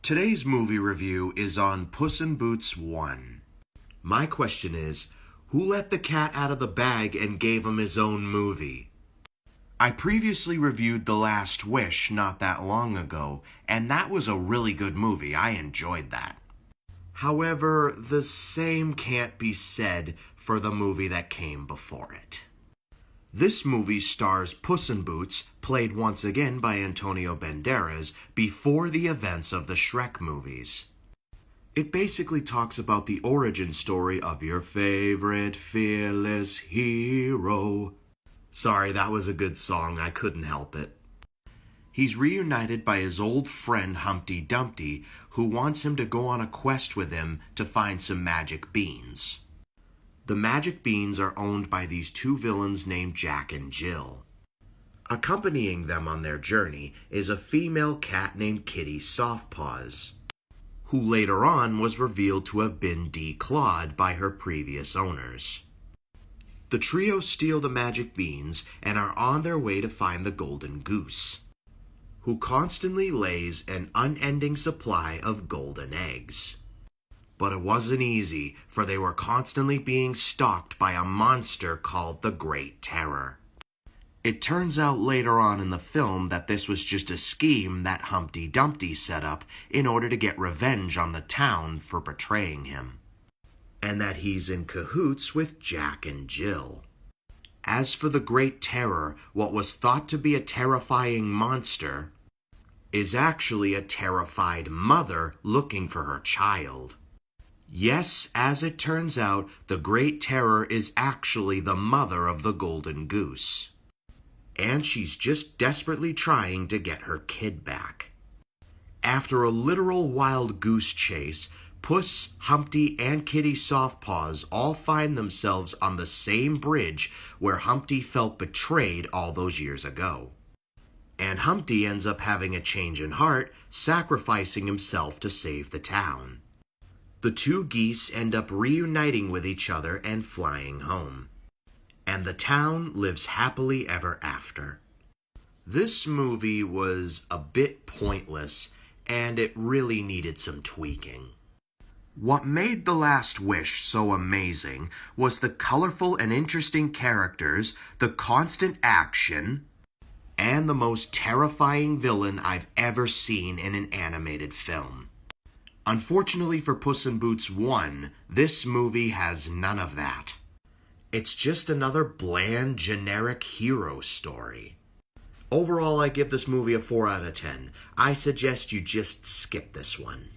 Today's movie review is on Puss in Boots 1. My question is, who let the cat out of the bag and gave him his own movie? I previously reviewed The Last Wish not that long ago, and that was a really good movie. I enjoyed that. However, the same can't be said for the movie that came before it. This movie stars Puss in Boots, played once again by Antonio Banderas, before the events of the Shrek movies. It basically talks about the origin story of your favorite fearless hero. Sorry, that was a good song, I couldn't help it. He's reunited by his old friend Humpty Dumpty, who wants him to go on a quest with him to find some magic beans. The magic beans are owned by these two villains named Jack and Jill. Accompanying them on their journey is a female cat named Kitty Softpaws, who later on was revealed to have been declawed by her previous owners. The trio steal the magic beans and are on their way to find the golden goose, who constantly lays an unending supply of golden eggs. But it wasn't easy, for they were constantly being stalked by a monster called the Great Terror. It turns out later on in the film that this was just a scheme that Humpty Dumpty set up in order to get revenge on the town for betraying him, and that he's in cahoots with Jack and Jill. As for the Great Terror, what was thought to be a terrifying monster is actually a terrified mother looking for her child. Yes, as it turns out, the Great Terror is actually the mother of the golden goose. And she's just desperately trying to get her kid back. After a literal wild goose chase, Puss, Humpty, and Kitty Softpaws all find themselves on the same bridge where Humpty felt betrayed all those years ago. And Humpty ends up having a change in heart, sacrificing himself to save the town. The two geese end up reuniting with each other and flying home. And the town lives happily ever after. This movie was a bit pointless, and it really needed some tweaking. What made The Last Wish so amazing was the colorful and interesting characters, the constant action, and the most terrifying villain I've ever seen in an animated film. Unfortunately for Puss in Boots 1, this movie has none of that. It's just another bland, generic hero story. Overall, I give this movie a 4 out of 10. I suggest you just skip this one.